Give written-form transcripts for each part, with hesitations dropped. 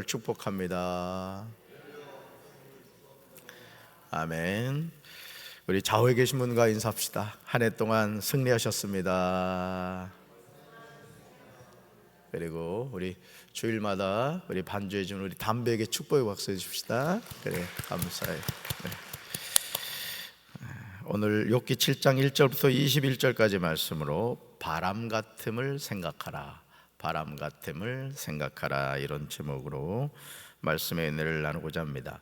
여러분을 축복합니다. 아멘. 우리 좌우에 계신 분과 인사합시다. 한 해 동안 승리하셨습니다. 그리고 우리 주일마다 우리 반주해 주는 우리 담배에게 축복의 박수 해줍시다. 그래, 감사해요. 네. 오늘 욥기 7장 1절부터 21절까지 말씀으로 바람 같음을 생각하라, 바람 같음을 생각하라, 이런 제목으로 말씀의 은혜를 나누고자 합니다.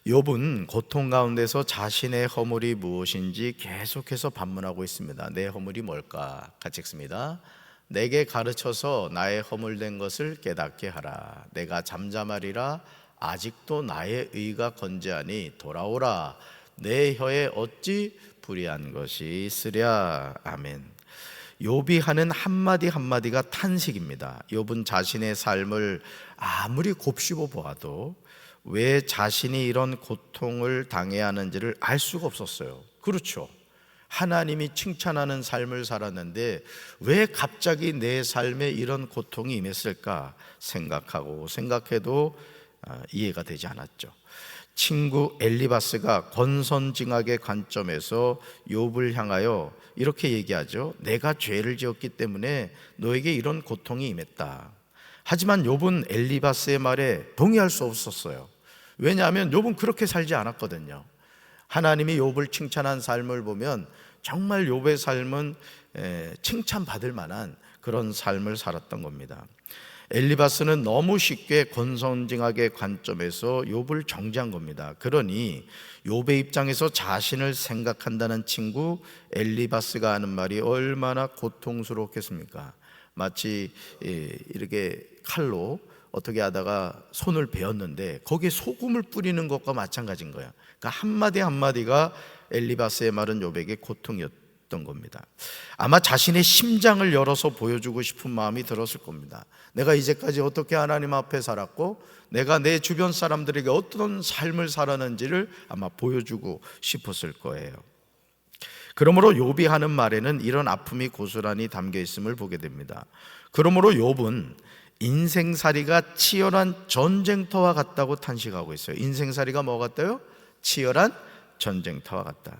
욥은 고통 가운데서 자신의 허물이 무엇인지 계속해서 반문하고 있습니다. 내 허물이 뭘까? 같이 읽습니다. 내게 가르쳐서 나의 허물된 것을 깨닫게 하라. 내가 잠잠하리라. 아직도 나의 의가 건재하니 돌아오라. 내 혀에 어찌 불의한 것이 있으랴. 아멘. 욥이 하는 한마디 한마디가 탄식입니다. 욥은 자신의 삶을 아무리 곱씹어 보아도 왜 자신이 이런 고통을 당해야 하는지를 알 수가 없었어요. 그렇죠. 하나님이 칭찬하는 삶을 살았는데 왜 갑자기 내 삶에 이런 고통이 임했을까 생각해도 이해가 되지 않았죠. 친구 엘리바스가 권선징악의 관점에서 욥을 향하여 이렇게 얘기하죠. 내가 죄를 지었기 때문에 너에게 이런 고통이 임했다. 하지만 욥은 엘리바스의 말에 동의할 수 없었어요. 왜냐하면 욥은 그렇게 살지 않았거든요. 하나님이 욥을 칭찬한 삶을 보면 정말 욥의 삶은 칭찬받을 만한 그런 삶을 살았던 겁니다. 엘리바스는 너무 쉽게 권선징악의 관점에서 욥을 정죄한 겁니다. 그러니 욥의 입장에서 자신을 생각한다는 친구 엘리바스가 하는 말이 얼마나 고통스럽겠습니까? 마치 이렇게 칼로 어떻게 하다가 손을 베었는데 거기에 소금을 뿌리는 것과 마찬가지인 거예요. 그러니까 한마디 한마디가 엘리바스의 말은 욥에게 고통이었던 겁니다. 아마 자신의 심장을 열어서 보여주고 싶은 마음이 들었을 겁니다. 내가 이제까지 어떻게 하나님 앞에 살았고 내가 내 주변 사람들에게 어떤 삶을 살았는지를 아마 보여주고 싶었을 거예요. 그러므로 욥이 하는 말에는 이런 아픔이 고스란히 담겨 있음을 보게 됩니다. 그러므로 욥은 인생살이가 치열한 전쟁터와 같다고 탄식하고 있어요. 인생살이가 뭐 같아요? 치열한 전쟁터와 같다.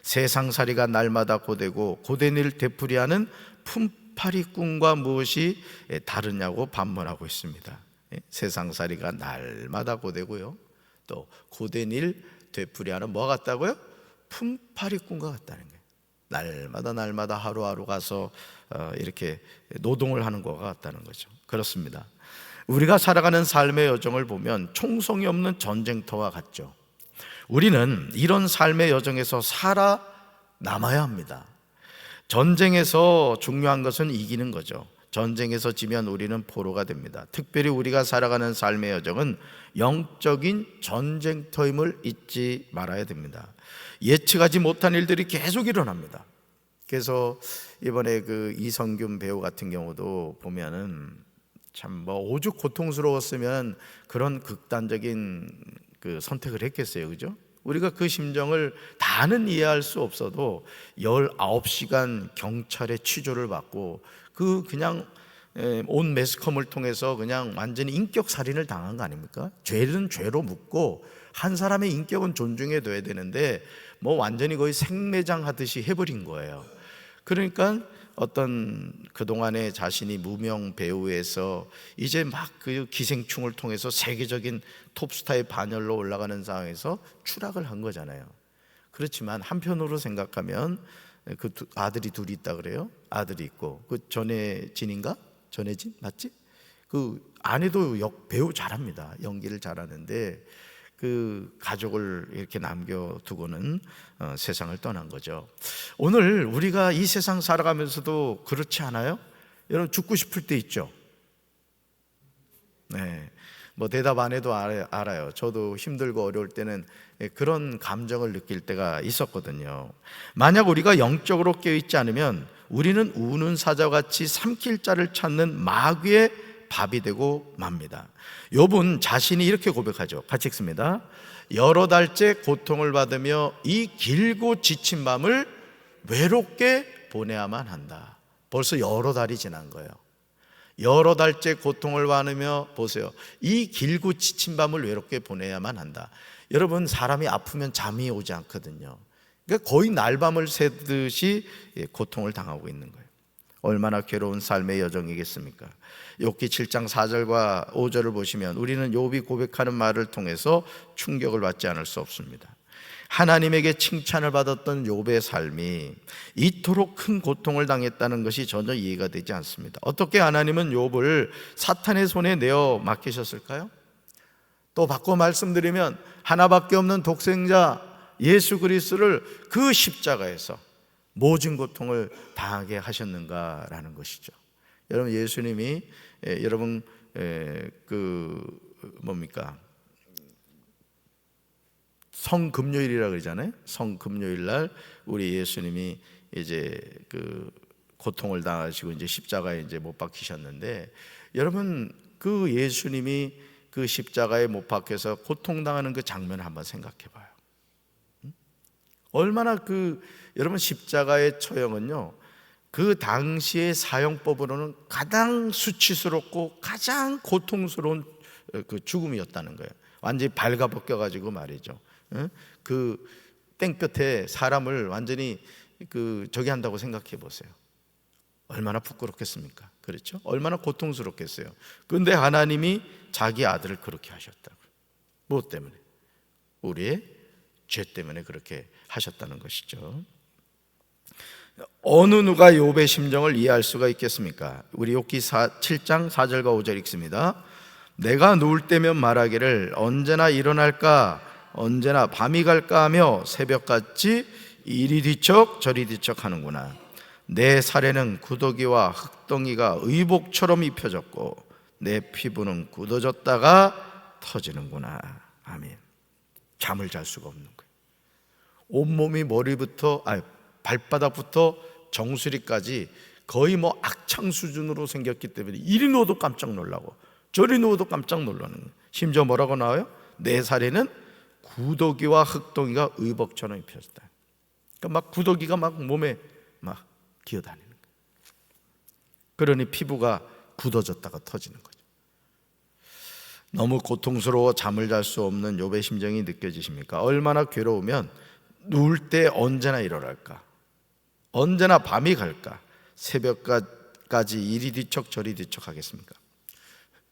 세상살이가 날마다 고되고 고된 일 되풀이하는 품팔이꾼과 무엇이 다르냐고 반문하고 있습니다. 세상살이가 날마다 고되고요, 또 고된 일 되풀이하는 뭐 같다고요? 품팔이꾼과 같다는 거예요. 날마다 하루하루 가서 이렇게 노동을 하는 것과 같다는 거죠. 그렇습니다. 우리가 살아가는 삶의 여정을 보면 총성이 없는 전쟁터와 같죠. 우리는 이런 삶의 여정에서 살아남아야 합니다. 전쟁에서 중요한 것은 이기는 거죠. 전쟁에서 지면 우리는 포로가 됩니다. 특별히 우리가 살아가는 삶의 여정은 영적인 전쟁터임을 잊지 말아야 됩니다. 예측하지 못한 일들이 계속 일어납니다. 그래서 이번에 그 이성균 배우 같은 경우도 보면은 참 오죽 고통스러웠으면 그런 극단적인 그 선택을 했겠어요, 그죠? 우리가 그 심정을 다는 이해할 수 없어도 19시간 경찰의 취조를 받고 그냥 온 매스컴을 통해서 그냥 완전히 인격 살인을 당한 거 아닙니까? 죄는 죄로 묻고 한 사람의 인격은 존중해 둬야 되는데 완전히 거의 생매장 하듯이 해버린 거예요. 그러니까 어떤 그동안에 자신이 무명 배우에서 이제 막 그 기생충을 통해서 세계적인 톱스타의 반열로 올라가는 상황에서 추락을 한 거잖아요. 그렇지만 한편으로 생각하면 그 아들이 둘이 있다 그래요. 아들이 있고 그 전혜진인가? 전혜진 맞지? 그 아내도 배우 잘합니다. 연기를 잘하는데 그 가족을 이렇게 남겨두고는 세상을 떠난 거죠. 오늘 우리가 이 세상 살아가면서도 그렇지 않아요? 여러분 죽고 싶을 때 있죠? 네, 대답 안 해도 알아요. 저도 힘들고 어려울 때는 그런 감정을 느낄 때가 있었거든요. 만약 우리가 영적으로 깨어있지 않으면 우리는 우는 사자같이 삼킬 자를 찾는 마귀의 밥이 되고 맙니다. 욥은 자신이 이렇게 고백하죠. 같이 읽습니다. 여러 달째 고통을 받으며 이 길고 지친 밤을 외롭게 보내야만 한다. 벌써 여러 달이 지난 거예요. 여러 달째 고통을 받으며 보세요. 이 길고 지친 밤을 외롭게 보내야만 한다. 여러분, 사람이 아프면 잠이 오지 않거든요. 그러니까 거의 날밤을 새듯이 고통을 당하고 있는 거예요. 얼마나 괴로운 삶의 여정이겠습니까? 욥기 7장 4절과 5절을 보시면 우리는 욥이 고백하는 말을 통해서 충격을 받지 않을 수 없습니다. 하나님에게 칭찬을 받았던 욥의 삶이 이토록 큰 고통을 당했다는 것이 전혀 이해가 되지 않습니다. 어떻게 하나님은 욥을 사탄의 손에 내어 맡기셨을까요? 또 바꿔 말씀드리면 하나밖에 없는 독생자 예수 그리스도를 그 십자가에서 모진 고통을 당하게 하셨는가라는 것이죠. 여러분, 예수님이 여러분 성금요일이라고 그러잖아요. 성금요일 날 우리 예수님이 이제 그 고통을 당하시고 이제 십자가에 이제 못 박히셨는데, 여러분 그 예수님이 그 십자가에 못 박혀서 고통당하는 그 장면을 한번 생각해 봐요. 얼마나 여러분 십자가의 처형은요, 그 당시의 사형법으로는 가장 수치스럽고 가장 고통스러운 그 죽음이었다는 거예요. 완전히 발가벗겨 가지고 말이죠. 그 땡볕에 사람을 완전히 저기 한다고 생각해 보세요. 얼마나 부끄럽겠습니까? 그렇죠? 얼마나 고통스럽겠어요. 그런데 하나님이 자기 아들을 그렇게 하셨다고요. 무엇 때문에? 우리의 죄 때문에 그렇게 하셨다는 것이죠. 어느 누가 욥의 심정을 이해할 수가 있겠습니까? 우리 욥기 7장 4절과 5절 읽습니다. 내가 누울 때면 말하기를 언제나 일어날까, 언제나 밤이 갈까 하며 새벽같이 이리 뒤척 저리 뒤척 하는구나. 내 살에는 구더기와 흙덩이가 의복처럼 입혀졌고 내 피부는 굳어졌다가 터지는구나. 아멘. 잠을 잘 수가 없는 거예요. 온몸이 발바닥부터 정수리까지 거의 악창 수준으로 생겼기 때문에 이리 누워도 깜짝 놀라고 저리 누워도 깜짝 놀라는 거예요. 심지어 뭐라고 나와요? 내 살에는 구더기와 흙덩이가 의복처럼 입혀졌다. 그러니까 구더기가 몸에 기어다니는 거예요. 그러니 피부가 굳어졌다가 터지는 거죠. 너무 고통스러워 잠을 잘 수 없는 욥의 심정이 느껴지십니까? 얼마나 괴로우면 누울 때 언제나 일어날까, 언제나 밤이 갈까, 새벽까지 이리 뒤척 저리 뒤척 하겠습니까?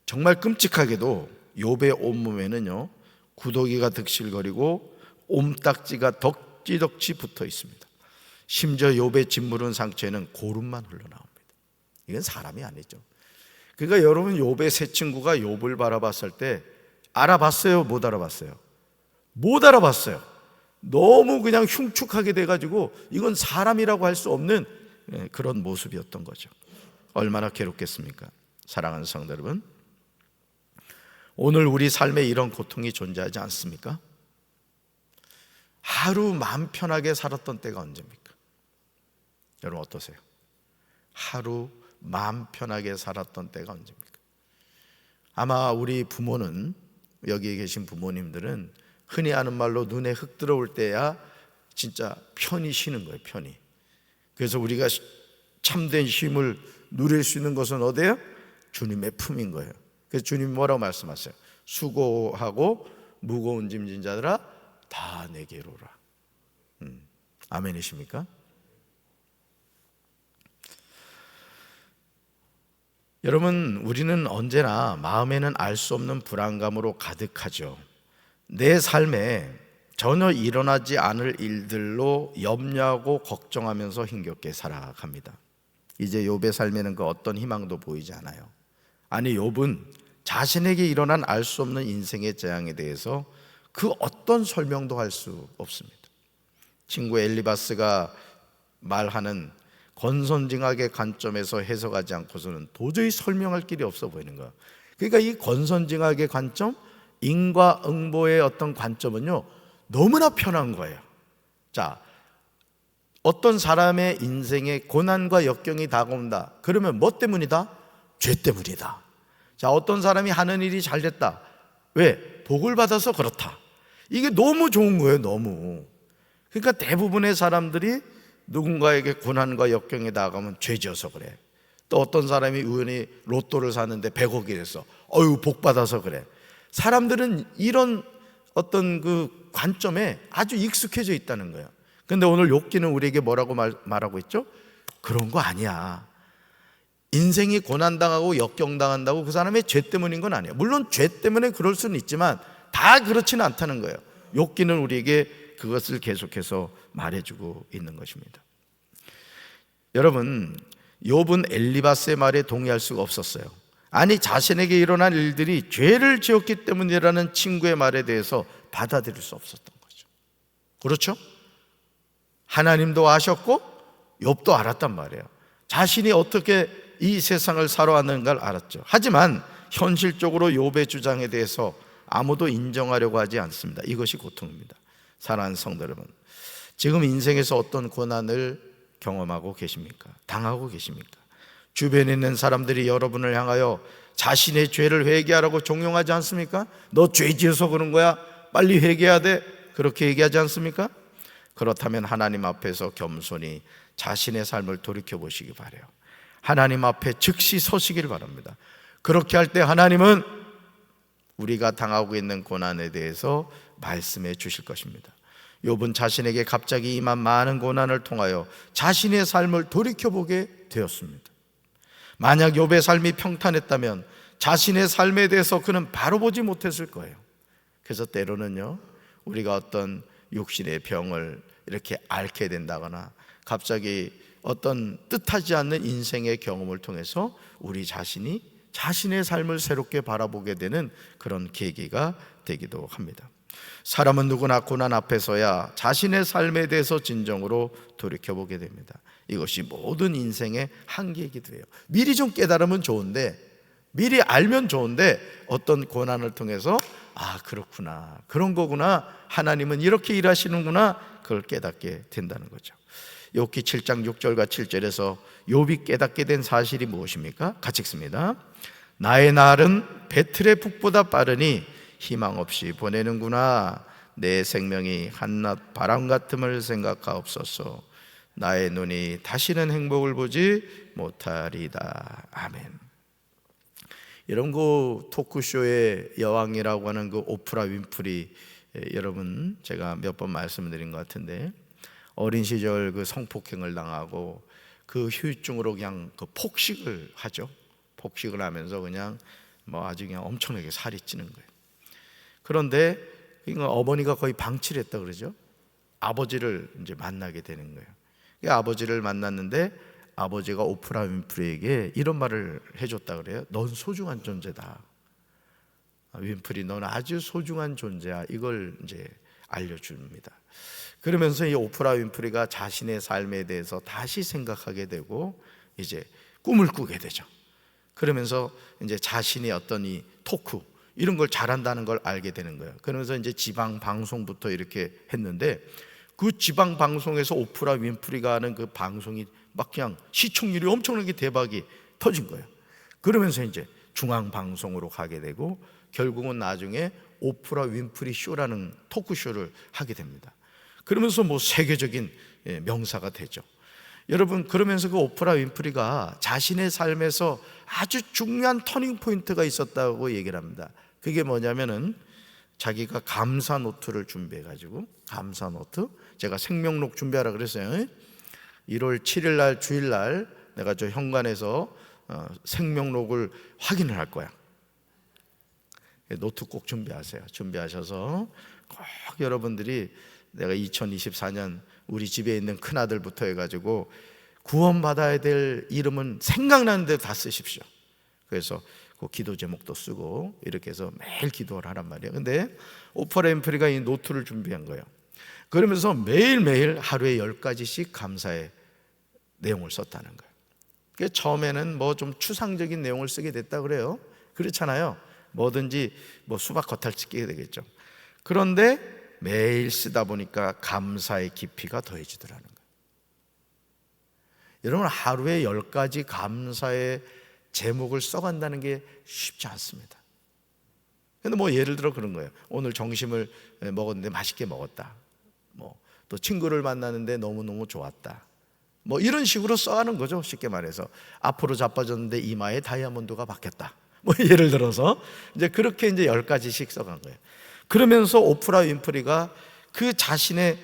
정말 끔찍하게도 욥의 온몸에는요 구더기가 득실거리고 옴딱지가 덕지덕지 붙어 있습니다. 심지어 욥의 짓무른 상처에는 고름만 흘러나옵니다. 이건 사람이 아니죠. 그러니까 여러분, 욥의 세 친구가 욥을 바라봤을 때 알아봤어요? 못 알아봤어요? 못 알아봤어요. 너무 그냥 흉측하게 돼가지고 이건 사람이라고 할 수 없는 그런 모습이었던 거죠. 얼마나 괴롭겠습니까? 사랑하는 성도 여러분, 오늘 우리 삶에 이런 고통이 존재하지 않습니까? 하루 마음 편하게 살았던 때가 언제입니까? 여러분 어떠세요? 하루 마음 편하게 살았던 때가 언제입니까? 아마 우리 부모는, 여기 계신 부모님들은 흔히 하는 말로 눈에 흙 들어올 때야 진짜 편히 쉬는 거예요. 편히. 그래서 우리가 참된 쉼을 누릴 수 있는 것은 어디예요? 주님의 품인 거예요. 그래서 주님이 뭐라고 말씀하세요? 수고하고 무거운 짐진 자들아 다 내게로 오라. 아멘이십니까? 여러분, 우리는 언제나 마음에는 알 수 없는 불안감으로 가득하죠. 내 삶에 전혀 일어나지 않을 일들로 염려하고 걱정하면서 힘겹게 살아갑니다. 이제 욥의 삶에는 그 어떤 희망도 보이지 않아요. 아니, 욥은 자신에게 일어난 알 수 없는 인생의 재앙에 대해서 그 어떤 설명도 할 수 없습니다. 친구 엘리바스가 말하는 권선징악의 관점에서 해석하지 않고서는 도저히 설명할 길이 없어 보이는 거예요. 그러니까 이 권선징악의 관점, 인과응보의 어떤 관점은요 너무나 편한 거예요. 자, 어떤 사람의 인생에 고난과 역경이 다가온다. 그러면 뭐 때문이다? 죄 때문이다. 자, 어떤 사람이 하는 일이 잘 됐다. 왜? 복을 받아서 그렇다. 이게 너무 좋은 거예요. 너무. 그러니까 대부분의 사람들이 누군가에게 고난과 역경이 다가오면 죄 지어서 그래, 또 어떤 사람이 우연히 로또를 샀는데 100억이 됐어. 어유 복 받아서 그래. 사람들은 이런 어떤 그 관점에 아주 익숙해져 있다는 거예요. 근데 오늘 욥기는 우리에게 뭐라고 말하고 있죠? 그런 거 아니야. 인생이 고난당하고 역경당한다고 그 사람의 죄 때문인 건 아니에요. 물론 죄 때문에 그럴 수는 있지만 다 그렇지는 않다는 거예요. 욥기는 우리에게 그것을 계속해서 말해주고 있는 것입니다. 여러분, 욥은 엘리바스의 말에 동의할 수가 없었어요. 아니, 자신에게 일어난 일들이 죄를 지었기 때문이라는 친구의 말에 대해서 받아들일 수 없었던 거죠. 그렇죠? 하나님도 아셨고 욥도 알았단 말이에요. 자신이 어떻게 이 세상을 살아왔는가를 알았죠. 하지만 현실적으로 욥의 주장에 대해서 아무도 인정하려고 하지 않습니다. 이것이 고통입니다. 사랑하는 성도 여러분, 지금 인생에서 어떤 고난을 경험하고 계십니까? 당하고 계십니까? 주변에 있는 사람들이 여러분을 향하여 자신의 죄를 회개하라고 종용하지 않습니까? 너 죄 지어서 그런 거야, 빨리 회개해야 돼, 그렇게 얘기하지 않습니까? 그렇다면 하나님 앞에서 겸손히 자신의 삶을 돌이켜보시기 바라요. 하나님 앞에 즉시 서시길 바랍니다. 그렇게 할 때 하나님은 우리가 당하고 있는 고난에 대해서 말씀해 주실 것입니다. 욥은 자신에게 갑자기 임한 많은 고난을 통하여 자신의 삶을 돌이켜보게 되었습니다. 만약 욥의 삶이 평탄했다면 자신의 삶에 대해서 그는 바로 보지 못했을 거예요. 그래서 때로는요, 우리가 어떤 육신의 병을 이렇게 앓게 된다거나 갑자기 어떤 뜻하지 않는 인생의 경험을 통해서 우리 자신이 자신의 삶을 새롭게 바라보게 되는 그런 계기가 되기도 합니다. 사람은 누구나 고난 앞에서야 자신의 삶에 대해서 진정으로 돌이켜보게 됩니다. 이것이 모든 인생의 한계이기도 해요. 미리 좀 깨달으면 좋은데, 미리 알면 좋은데 어떤 고난을 통해서 아, 그렇구나, 그런 거구나, 하나님은 이렇게 일하시는구나, 그걸 깨닫게 된다는 거죠. 욥기 7장 6절과 7절에서 욥이 깨닫게 된 사실이 무엇입니까? 같이 읽습니다. 나의 날은 배틀의 북보다 빠르니 희망 없이 보내는구나. 내 생명이 한낮 바람 같음을 생각하옵소서. 나의 눈이 다시는 행복을 보지 못하리다. 아멘. 이런 그 토크쇼의 여왕이라고 하는 그 오프라 윈프리, 여러분 제가 몇 번 말씀드린 것 같은데, 어린 시절 그 성폭행을 당하고 그 후유증으로 그냥 그 폭식을 하죠. 폭식을 하면서 그냥 뭐 아주 그냥 엄청나게 살이 찌는 거예요. 그런데 어머니가 거의 방치를 했다 그러죠. 아버지를 이제 만나게 되는 거예요. 아버지를 만났는데 아버지가 오프라 윈프리에게 이런 말을 해줬다 그래요. 넌 소중한 존재다. 윈프리, 넌 아주 소중한 존재야. 이걸 이제 알려줍니다. 그러면서 이 오프라 윈프리가 자신의 삶에 대해서 다시 생각하게 되고 이제 꿈을 꾸게 되죠. 그러면서 이제 자신의 어떤 이 토크 이런 걸 잘한다는 걸 알게 되는 거예요. 그러면서 이제 지방 방송부터 이렇게 했는데, 그 지방 방송에서 오프라 윈프리가 하는 그 방송이 막 그냥 시청률이 엄청나게 대박이 터진 거예요. 그러면서 이제 중앙 방송으로 가게 되고 결국은 나중에 오프라 윈프리 쇼라는 토크쇼를 하게 됩니다. 그러면서 뭐 세계적인 명사가 되죠. 여러분, 그러면서 그 오프라 윈프리가 자신의 삶에서 아주 중요한 터닝 포인트가 있었다고 얘기를 합니다. 그게 뭐냐면은 자기가 감사 노트를 준비해가지고, 감사 노트, 제가 생명록 준비하라 그랬어요. 1월 7일 날 주일날 내가 저 현관에서 생명록을 확인을 할 거야. 노트 꼭 준비하세요. 준비하셔서 꼭 여러분들이, 내가 2024년 우리 집에 있는 큰아들부터 해가지고 구원받아야 될 이름은 생각나는 데 다 쓰십시오. 그래서 그 기도 제목도 쓰고 이렇게 해서 매일 기도를 하란 말이에요. 근데 오프라 윈프리가 이 노트를 준비한 거예요. 그러면서 매일매일 하루에 10가지씩 감사의 내용을 썼다는 거예요. 처음에는 뭐 좀 추상적인 내용을 쓰게 됐다 그래요. 그렇잖아요. 뭐든지 뭐 수박 겉핥기 끼게 되겠죠. 그런데 매일 쓰다 보니까 감사의 깊이가 더해지더라는 거예요. 여러분, 하루에 10가지 감사의 제목을 써간다는 게 쉽지 않습니다. 근데 뭐 예를 들어 그런 거예요. 오늘 점심을 먹었는데 맛있게 먹었다. 뭐 또 친구를 만나는데 너무너무 좋았다. 뭐 이런 식으로 써하는 거죠. 쉽게 말해서 앞으로 자빠졌는데 이마에 다이아몬드가 박혔다, 뭐 예를 들어서 이제 그렇게 이제 10가지씩 써간 거예요. 그러면서 오프라 윈프리가 그 자신의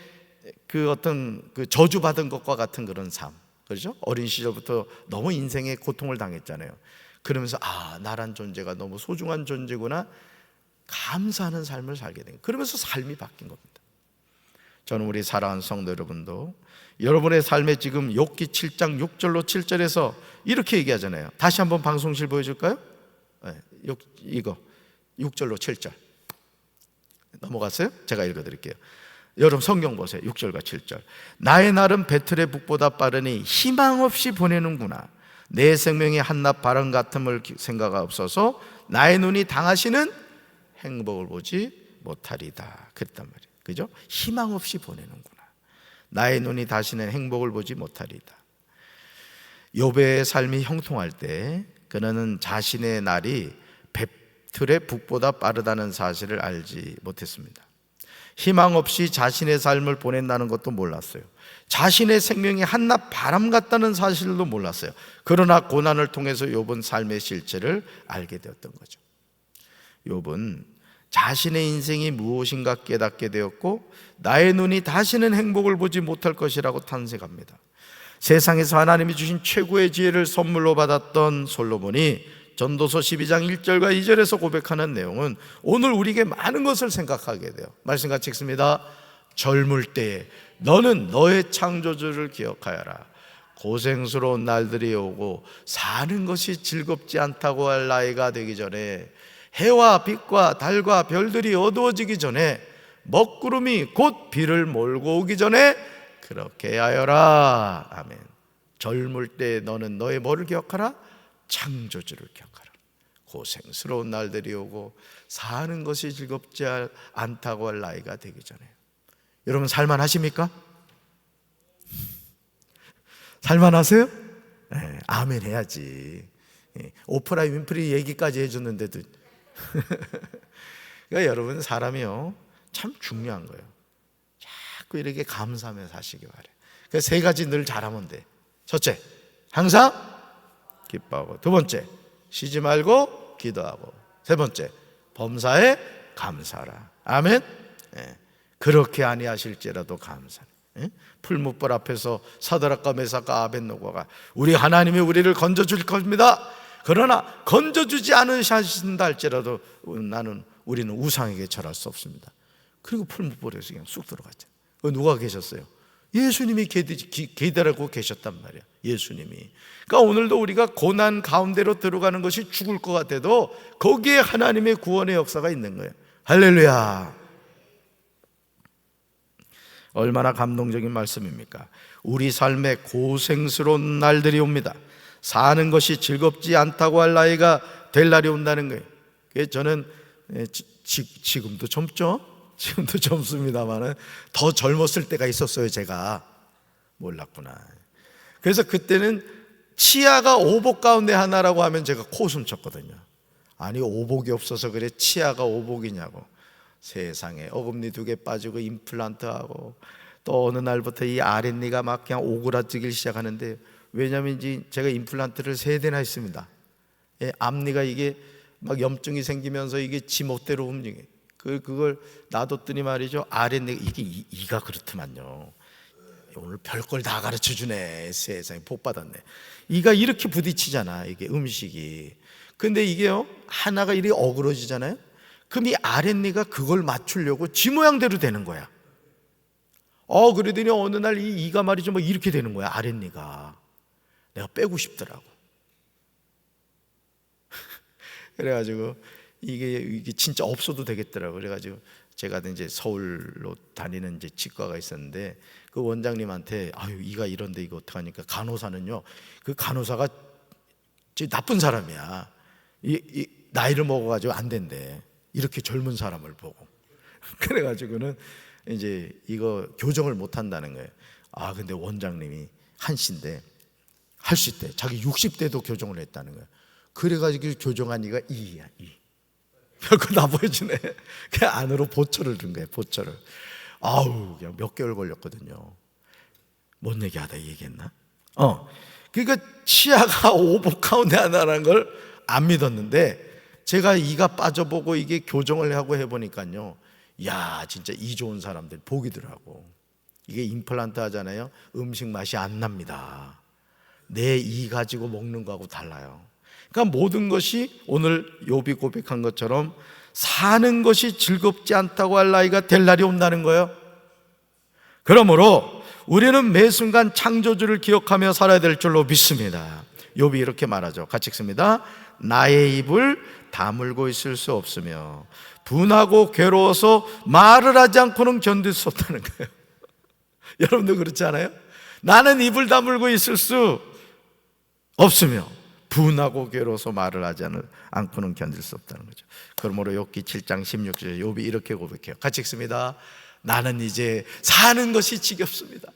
그 어떤 그 저주받은 것과 같은 그런 삶, 그렇죠? 어린 시절부터 너무 인생에 고통을 당했잖아요. 그러면서 나란 존재가 너무 소중한 존재구나, 감사하는 삶을 살게 된 거예요. 그러면서 삶이 바뀐 겁니다. 저는 우리 사랑하는 성도 여러분도 여러분의 삶에 지금 욥기 7장 6절로 7절에서 이렇게 얘기하잖아요. 다시 한번 방송실 보여줄까요? 이거 6절로 7절 넘어갔어요? 제가 읽어드릴게요. 여러분 성경 보세요. 6절과 7절. 나의 날은 배틀의 북보다 빠르니 희망 없이 보내는구나. 내 생명이 한낱 바람 같음을 생각하옵소서. 나의 눈이 당하시는 행복을 보지 못하리다. 그랬단 말이에요. 그죠? 희망 없이 보내는구나. 나의 눈이 다시는 행복을 보지 못하리다. 욥의 삶이 형통할 때 그는 자신의 날이 배틀의 북보다 빠르다는 사실을 알지 못했습니다. 희망 없이 자신의 삶을 보낸다는 것도 몰랐어요. 자신의 생명이 한낱 바람 같다는 사실도 몰랐어요. 그러나 고난을 통해서 욥은 삶의 실체를 알게 되었던 거죠. 욥은 자신의 인생이 무엇인가 깨닫게 되었고 나의 눈이 다시는 행복을 보지 못할 것이라고 탄식합니다. 세상에서 하나님이 주신 최고의 지혜를 선물로 받았던 솔로몬이 전도서 12장 1절과 2절에서 고백하는 내용은 오늘 우리에게 많은 것을 생각하게 돼요. 말씀 같이 읽습니다. 젊을 때에 너는 너의 창조주를 기억하여라. 고생스러운 날들이 오고 사는 것이 즐겁지 않다고 할 나이가 되기 전에, 해와 빛과 달과 별들이 어두워지기 전에, 먹구름이 곧 비를 몰고 오기 전에 그렇게 하여라. 아멘. 젊을 때 너는 너의 뭐를 기억하라? 창조주를 기억하라. 고생스러운 날들이 오고 사는 것이 즐겁지 않다고 할 나이가 되기 전에. 여러분 살만하십니까? 살만하세요? 네, 아멘 해야지. 오프라 윈프리 얘기까지 해줬는데도 그러니까 여러분 사람이요 참 중요한 거예요. 자꾸 이렇게 감사하며 사시기 바래요. 그래서 3가지 늘 잘하면 돼. 첫째, 항상 기뻐하고. 두 번째, 쉬지 말고 기도하고. 세 번째, 범사에 감사하라. 아멘. 그렇게 아니하실지라도 감사해. 풀무불 앞에서 사드락과 메삭과 아벳노고가 우리 하나님이 우리를 건져줄 겁니다. 그러나 건져주지 않으신다 할지라도 우리는 우상에게 절할 수 없습니다. 그리고 풀무불에서 그냥 쑥 들어갔죠. 누가 계셨어요? 예수님이 기다리고 계셨단 말이야. 예수님이. 그러니까 오늘도 우리가 고난 가운데로 들어가는 것이 죽을 것 같아도 거기에 하나님의 구원의 역사가 있는 거예요. 할렐루야. 얼마나 감동적인 말씀입니까? 우리 삶에 고생스러운 날들이 옵니다. 사는 것이 즐겁지 않다고 할 나이가 될 날이 온다는 거예요. 그래서 저는 지금도 젊죠? 지금도 젊습니다만 더 젊었을 때가 있었어요. 제가 몰랐구나. 그래서 그때는 치아가 오복 가운데 하나라고 하면 제가 코웃음 쳤거든요. 아니 오복이 없어서 그래 치아가 오복이냐고. 세상에 어금니 2개 빠지고 임플란트하고 또 어느 날부터 이 아랫니가 막 그냥 오그라지기 시작하는데, 왜냐하면 이제 제가 임플란트를 3대나 했습니다. 앞니가 이게 막 염증이 생기면서 이게 지멋대로 움직여. 그걸 놔뒀더니 말이죠, 아랫니가 이게 이가 그렇더만요. 오늘 별걸 다 가르쳐주네. 세상에 복 받았네. 이가 이렇게 부딪히잖아, 이게 음식이. 근데 이게요 하나가 이렇게 어그러지잖아요. 그럼 이 아랫니가 그걸 맞추려고 지 모양대로 되는 거야. 그러더니 어느 날 이 이가 말이죠 뭐 이렇게 되는 거야. 아랫니가 내가 빼고 싶더라고. 그래가지고 이게 진짜 없어도 되겠더라고. 그래가지고 제가 이제 서울로 다니는 이제 치과가 있었는데 그 원장님한테 이가 이런데 이거 어떡하니까, 간호사는요 그 간호사가 나쁜 사람이야. 이 나이를 먹어가지고 안 된대. 이렇게 젊은 사람을 보고. 그래가지고는 이제 이거 교정을 못 한다는 거예요. 근데 원장님이 한씨인데 할 수 있대. 자기 60대도 교정을 했다는 거예요. 그래가지고 교정한 이가 이야, 이. 별거 다 보여주네. 그 안으로 보초를 준 거예요. 보초를. 그냥 몇 개월 걸렸거든요. 못 내게 하다 얘기했나? 그러니까 치아가 오복 가운데 하나라는 걸 안 믿었는데 제가 이가 빠져보고 이게 교정을 하고 해보니까요, 야 진짜 이 좋은 사람들 복이더라고. 이게 임플란트 하잖아요. 음식 맛이 안 납니다. 내 이 가지고 먹는 거하고 달라요. 그러니까 모든 것이 오늘 욥이 고백한 것처럼 사는 것이 즐겁지 않다고 할 나이가 될 날이 온다는 거예요. 그러므로 우리는 매 순간 창조주를 기억하며 살아야 될 줄로 믿습니다. 욥이 이렇게 말하죠. 같이 읽습니다. 나의 입을 다물고 있을 수 없으며 분하고 괴로워서 말을 하지 않고는 견딜 수 없다는 거예요. 여러분도 그렇지 않아요? 나는 입을 다물고 있을 수 없으며 분하고 괴로워서 말을 하지 않고는 견딜 수 없다는 거죠. 그러므로 욥기 7장 16절 욥이 이렇게 고백해요. 같이 읽습니다. 나는 이제 사는 것이 지겹습니다.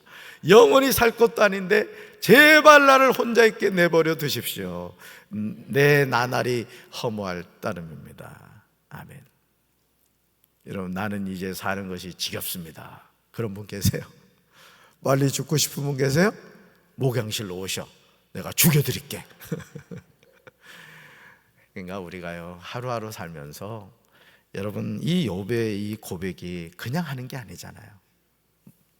영원히 살 것도 아닌데 제발 나를 혼자 있게 내버려 두십시오. 내 나날이 허무할 따름입니다. 아멘. 여러분, 나는 이제 사는 것이 지겹습니다. 그런 분 계세요? 빨리 죽고 싶은 분 계세요? 목양실로 오셔. 내가 죽여드릴게. 그러니까 우리가요, 하루하루 살면서 여러분, 이 욥의 이 고백이 그냥 하는 게 아니잖아요.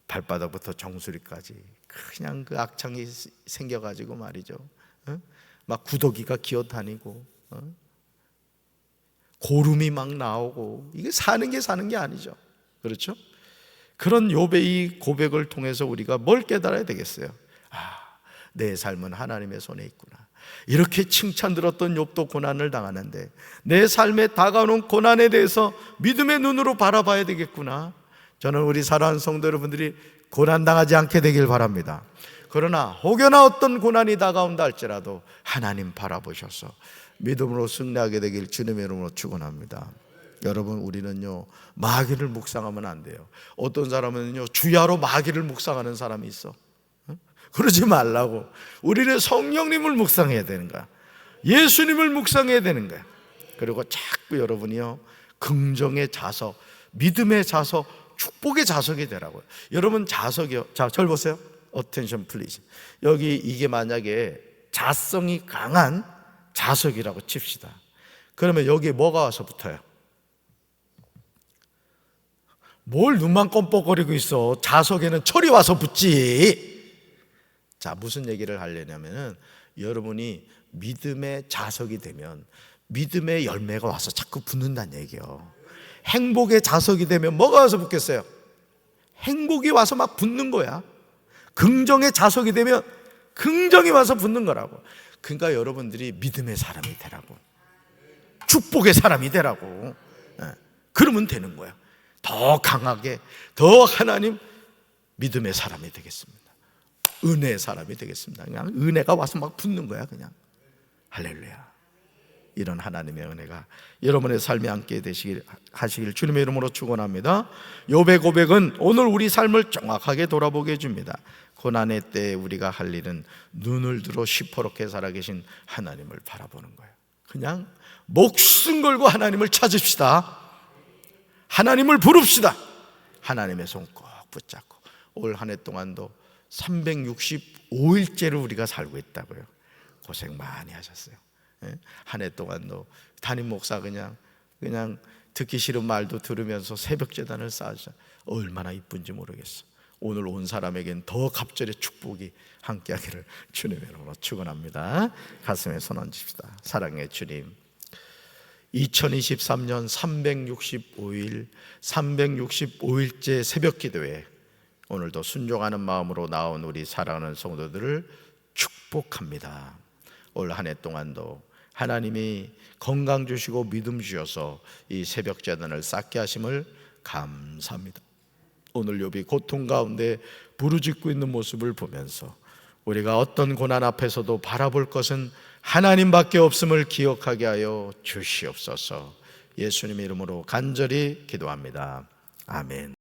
발바닥부터 정수리까지 그냥 그 악창이 생겨가지고 말이죠. 막 구더기가 기어다니고 고름이 막 나오고, 이게 사는 게 아니죠. 그렇죠? 그런 욥의 이 고백을 통해서 우리가 뭘 깨달아야 되겠어요? 내 삶은 하나님의 손에 있구나. 이렇게 칭찬 들었던 욥도 고난을 당하는데 내 삶에 다가오는 고난에 대해서 믿음의 눈으로 바라봐야 되겠구나. 저는 우리 사랑하는 성도 여러분들이 고난당하지 않게 되길 바랍니다. 그러나 혹여나 어떤 고난이 다가온다 할지라도 하나님 바라보셔서 믿음으로 승리하게 되길 주님의 이름으로 축원합니다. 여러분, 우리는요 마귀를 묵상하면 안 돼요. 어떤 사람은요 주야로 마귀를 묵상하는 사람이 있어. 그러지 말라고. 우리는 성령님을 묵상해야 되는 거야. 예수님을 묵상해야 되는 거야. 그리고 자꾸 여러분이요 긍정의 자석, 믿음의 자석, 축복의 자석이 되라고요. 여러분 자석이요. 자, 절 보세요. Attention please. 여기 이게 만약에 자성이 강한 자석이라고 칩시다. 그러면 여기에 뭐가 와서 붙어요? 뭘 눈만 껌뻑거리고 있어. 자석에는 철이 와서 붙지. 자, 무슨 얘기를 하려냐면은 여러분이 믿음의 자석이 되면 믿음의 열매가 와서 자꾸 붙는다는 얘기예요. 행복의 자석이 되면 뭐가 와서 붙겠어요? 행복이 와서 막 붙는 거야. 긍정의 자석이 되면 긍정이 와서 붙는 거라고. 그러니까 여러분들이 믿음의 사람이 되라고, 축복의 사람이 되라고. 그러면 되는 거야. 더 강하게, 더 하나님 믿음의 사람이 되겠습니다. 은혜의 사람이 되겠습니다. 그냥 은혜가 와서 막 붙는 거야. 그냥 할렐루야. 이런 하나님의 은혜가 여러분의 삶에 함께 하시길 주님의 이름으로 축원합니다. 욥의 고백은 오늘 우리 삶을 정확하게 돌아보게 해줍니다. 고난의 때에 우리가 할 일은 눈을 들어 시퍼렇게 살아계신 하나님을 바라보는 거예요. 그냥 목숨 걸고 하나님을 찾읍시다. 하나님을 부릅시다. 하나님의 손 꼭 붙잡고 올 한 해 동안도 365일째를 우리가 살고 있다고요. 고생 많이 하셨어요. 한 해 동안도 담임 목사 그냥 듣기 싫은 말도 들으면서 새벽 제단을 쌓으셔. 얼마나 이쁜지 모르겠어. 오늘 온 사람에겐 더 갑절의 축복이 함께하기를 주님의 이름으로 축원합니다. 가슴에 손 얹읍시다. 사랑의 주님, 2023년 365일 365일째 새벽 기도회, 오늘도 순종하는 마음으로 나온 우리 사랑하는 성도들을 축복합니다. 올 한 해 동안도 하나님이 건강 주시고 믿음 주셔서 이 새벽 제단을 쌓게 하심을 감사합니다. 오늘 욥이 고통 가운데 부르짖고 있는 모습을 보면서 우리가 어떤 고난 앞에서도 바라볼 것은 하나님밖에 없음을 기억하게 하여 주시옵소서. 예수님의 이름으로 간절히 기도합니다. 아멘.